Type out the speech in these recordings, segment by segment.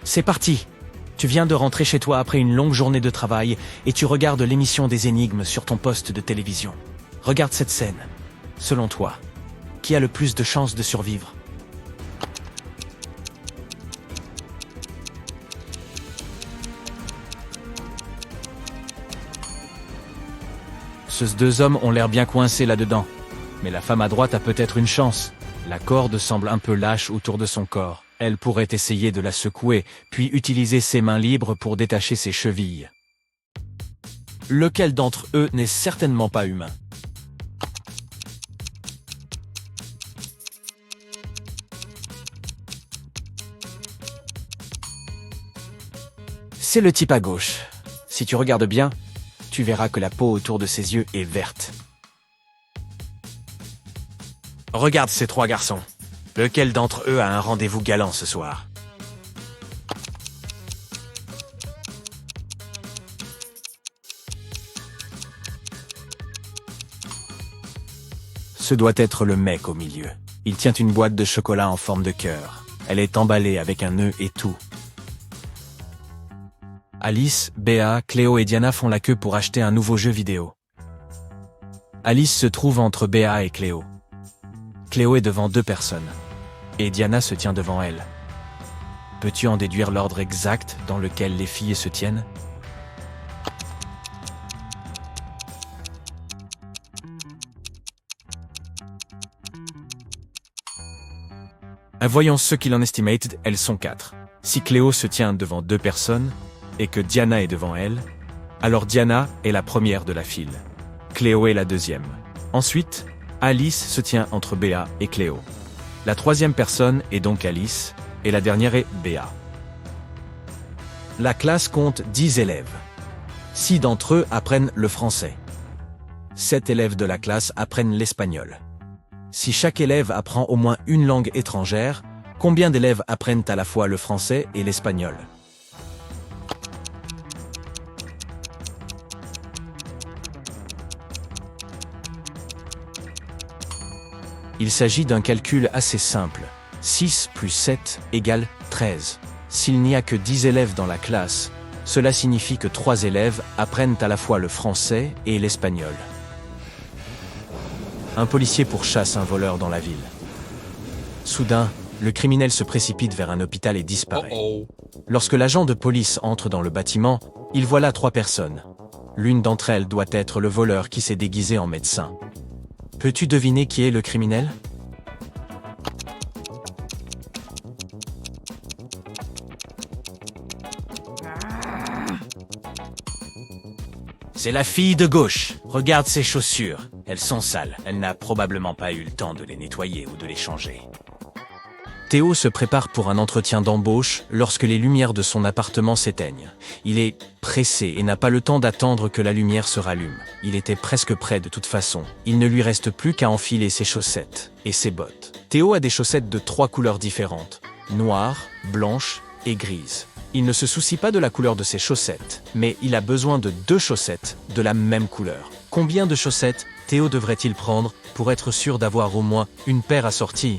C'est parti! Tu viens de rentrer chez toi après une longue journée de travail et tu regardes l'émission des énigmes sur ton poste de télévision. Regarde cette scène. Selon toi, qui a le plus de chances de survivre? Ces deux hommes ont l'air bien coincés là-dedans. Mais la femme à droite a peut-être une chance. La corde semble un peu lâche autour de son corps. Elle pourrait essayer de la secouer, puis utiliser ses mains libres pour détacher ses chevilles. Lequel d'entre eux n'est certainement pas humain? C'est le type à gauche. Si tu regardes bien, tu verras que la peau autour de ses yeux est verte. Regarde ces trois garçons. Lequel d'entre eux a un rendez-vous galant ce soir? Ce doit être le mec au milieu. Il tient une boîte de chocolat en forme de cœur. Elle est emballée avec un nœud et tout. Alice, Béa, Cléo et Diana font la queue pour acheter un nouveau jeu vidéo. Alice se trouve entre Béa et Cléo. Cléo est devant deux personnes. Et Diana se tient devant elle. Peux-tu en déduire l'ordre exact dans lequel les filles se tiennent? Voyons ce qu'il en estimate, elles sont 4. Si Cléo se tient devant deux personnes, et que Diana est devant elle, alors Diana est la première de la file. Cléo est la deuxième. Ensuite, Alice se tient entre Béa et Cléo. La troisième personne est donc Alice, et la dernière est Béa. La classe compte 10 élèves. 6 d'entre eux apprennent le français. 7 élèves de la classe apprennent l'espagnol. Si chaque élève apprend au moins une langue étrangère, combien d'élèves apprennent à la fois le français et l'espagnol? Il s'agit d'un calcul assez simple. 6 plus 7 égale 13. S'il n'y a que 10 élèves dans la classe, cela signifie que 3 élèves apprennent à la fois le français et l'espagnol. Un policier pourchasse un voleur dans la ville. Soudain, le criminel se précipite vers un hôpital et disparaît. Lorsque l'agent de police entre dans le bâtiment, il voit là 3 personnes. L'une d'entre elles doit être le voleur qui s'est déguisé en médecin. Peux-tu deviner qui est le criminel? C'est la fille de gauche. Regarde ses chaussures. Elles sont sales. Elle n'a probablement pas eu le temps de les nettoyer ou de les changer. Théo se prépare pour un entretien d'embauche lorsque les lumières de son appartement s'éteignent. Il est pressé et n'a pas le temps d'attendre que la lumière se rallume. Il était presque prêt de toute façon. Il ne lui reste plus qu'à enfiler ses chaussettes et ses bottes. Théo a des chaussettes de 3 couleurs différentes, noire, blanche et grise. Il ne se soucie pas de la couleur de ses chaussettes, mais il a besoin de 2 chaussettes de la même couleur. Combien de chaussettes Théo devrait-il prendre pour être sûr d'avoir au moins une paire assortie?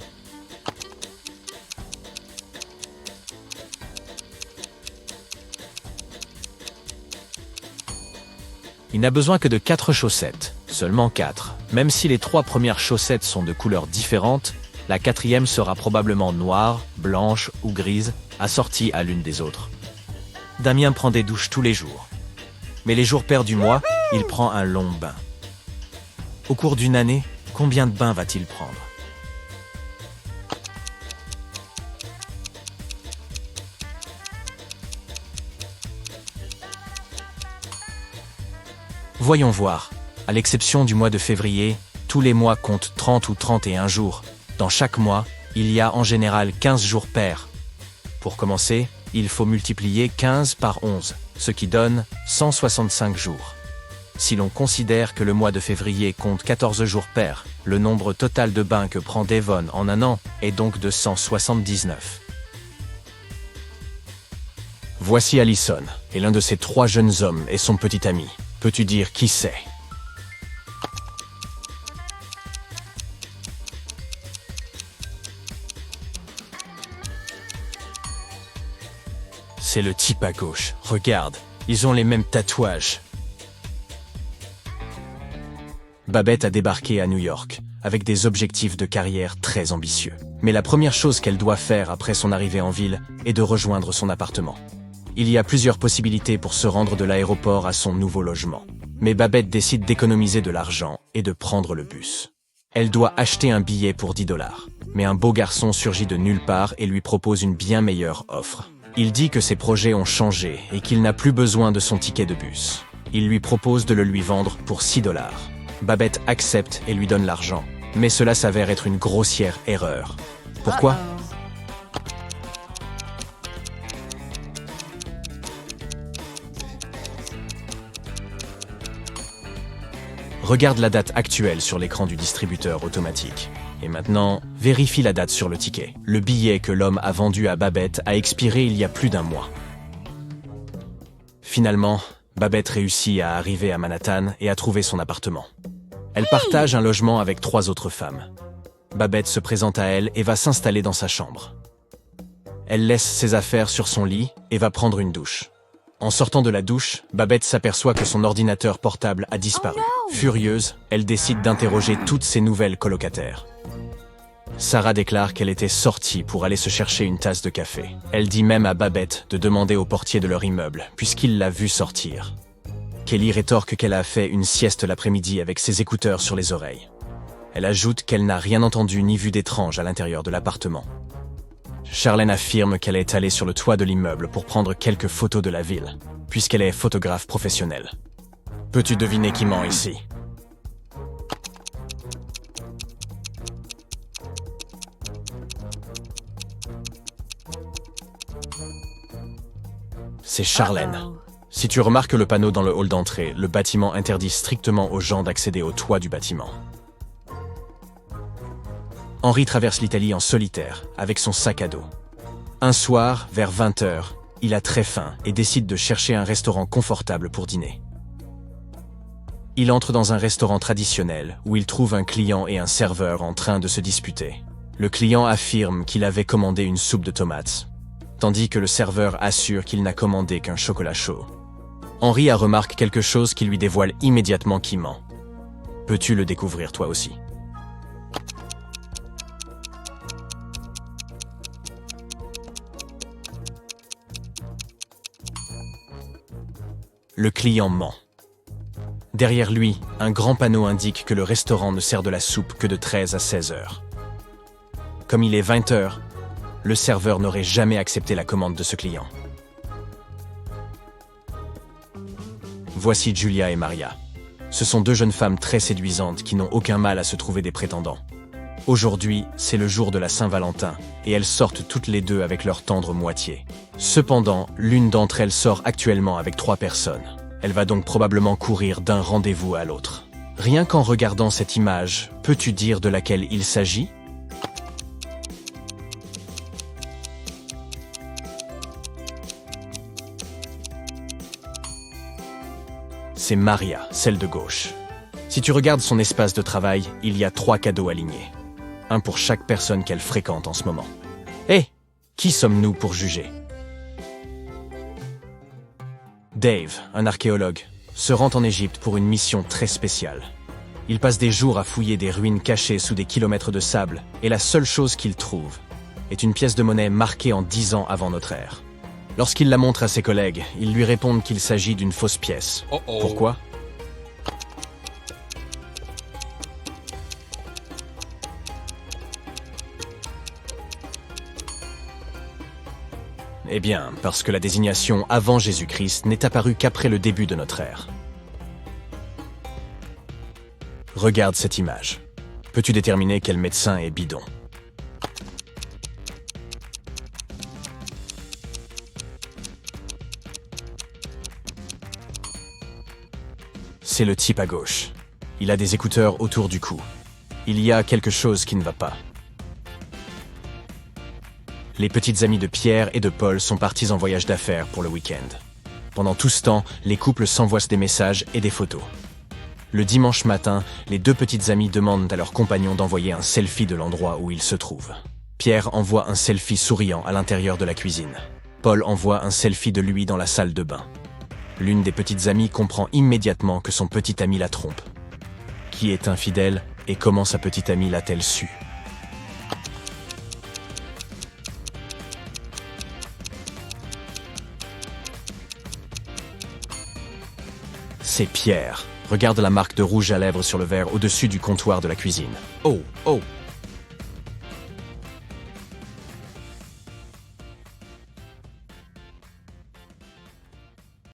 Il n'a besoin que de 4 chaussettes, seulement 4. Même si les 3 premières chaussettes sont de couleurs différentes, la 4e sera probablement noire, blanche ou grise, assortie à l'une des autres. Damien prend des douches tous les jours. Mais les jours pairs du mois, il prend un long bain. Au cours d'une année, combien de bains va-t-il prendre? Voyons voir. À l'exception du mois de février, tous les mois comptent 30 ou 31 jours. Dans chaque mois, il y a en général 15 jours pairs. Pour commencer, il faut multiplier 15 par 11, ce qui donne 165 jours. Si l'on considère que le mois de février compte 14 jours pairs, le nombre total de bains que prend Devon en un an est donc de 179. Voici Allison, et l'un de ces 3 jeunes hommes est son petit ami. Peux-tu dire qui c'est? C'est le type à gauche. Regarde, ils ont les mêmes tatouages. Babette a débarqué à New York, avec des objectifs de carrière très ambitieux. Mais la première chose qu'elle doit faire après son arrivée en ville est de rejoindre son appartement. Il y a plusieurs possibilités pour se rendre de l'aéroport à son nouveau logement. Mais Babette décide d'économiser de l'argent et de prendre le bus. Elle doit acheter un billet pour 10 $. Mais un beau garçon surgit de nulle part et lui propose une bien meilleure offre. Il dit que ses projets ont changé et qu'il n'a plus besoin de son ticket de bus. Il lui propose de le lui vendre pour 6 $. Babette accepte et lui donne l'argent. Mais cela s'avère être une grossière erreur. Pourquoi ? Regarde la date actuelle sur l'écran du distributeur automatique. Et maintenant, vérifie la date sur le ticket. Le billet que l'homme a vendu à Babette a expiré il y a plus d'1 mois. Finalement, Babette réussit à arriver à Manhattan et à trouver son appartement. Elle partage un logement avec 3 autres femmes. Babette se présente à elle et va s'installer dans sa chambre. Elle laisse ses affaires sur son lit et va prendre une douche. En sortant de la douche, Babette s'aperçoit que son ordinateur portable a disparu. Furieuse, elle décide d'interroger toutes ses nouvelles colocataires. Sarah déclare qu'elle était sortie pour aller se chercher une tasse de café. Elle dit même à Babette de demander au portier de leur immeuble, puisqu'il l'a vue sortir. Kelly rétorque qu'elle a fait une sieste l'après-midi avec ses écouteurs sur les oreilles. Elle ajoute qu'elle n'a rien entendu ni vu d'étrange à l'intérieur de l'appartement. Charlène affirme qu'elle est allée sur le toit de l'immeuble pour prendre quelques photos de la ville, puisqu'elle est photographe professionnelle. Peux-tu deviner qui ment ici ? C'est Charlène. Si tu remarques le panneau dans le hall d'entrée, le bâtiment interdit strictement aux gens d'accéder au toit du bâtiment. Henri traverse l'Italie en solitaire, avec son sac à dos. Un soir, vers 20 h, il a très faim et décide de chercher un restaurant confortable pour dîner. Il entre dans un restaurant traditionnel où il trouve un client et un serveur en train de se disputer. Le client affirme qu'il avait commandé une soupe de tomates, tandis que le serveur assure qu'il n'a commandé qu'un chocolat chaud. Henri remarque quelque chose qui lui dévoile immédiatement qui ment. Peux-tu le découvrir toi aussi ? Le client ment. Derrière lui, un grand panneau indique que le restaurant ne sert de la soupe que de 13 à 16 heures. Comme il est 20 h, le serveur n'aurait jamais accepté la commande de ce client. Voici Julia et Maria. Ce sont 2 jeunes femmes très séduisantes qui n'ont aucun mal à se trouver des prétendants. Aujourd'hui, c'est le jour de la Saint-Valentin, et elles sortent toutes les 2 avec leur tendre moitié. Cependant, l'une d'entre elles sort actuellement avec 3 personnes. Elle va donc probablement courir d'un rendez-vous à l'autre. Rien qu'en regardant cette image, peux-tu dire de laquelle il s'agit ? C'est Maria, celle de gauche. Si tu regardes son espace de travail, il y a 3 cadeaux alignés. Un pour chaque personne qu'elle fréquente en ce moment. Hé, qui sommes-nous pour juger ? Dave, un archéologue, se rend en Égypte pour une mission très spéciale. Il passe des jours à fouiller des ruines cachées sous des kilomètres de sable, et la seule chose qu'il trouve est une pièce de monnaie marquée en 10 ans avant notre ère. Lorsqu'il la montre à ses collègues, ils lui répondent qu'il s'agit d'une fausse pièce. Pourquoi ? Eh bien, parce que la désignation avant Jésus-Christ n'est apparue qu'après le début de notre ère. Regarde cette image. Peux-tu déterminer quel médecin est bidon ? C'est le type à gauche. Il a des écouteurs autour du cou. Il y a quelque chose qui ne va pas. Les petites amies de Pierre et de Paul sont parties en voyage d'affaires pour le week-end. Pendant tout ce temps, les couples s'envoient des messages et des photos. Le dimanche matin, les 2 petites amies demandent à leur compagnon d'envoyer un selfie de l'endroit où ils se trouvent. Pierre envoie un selfie souriant à l'intérieur de la cuisine. Paul envoie un selfie de lui dans la salle de bain. L'une des petites amies comprend immédiatement que son petit ami la trompe. Qui est infidèle et comment sa petite amie l'a-t-elle su? C'est Pierre. Regarde la marque de rouge à lèvres sur le verre au-dessus du comptoir de la cuisine. Oh, oh,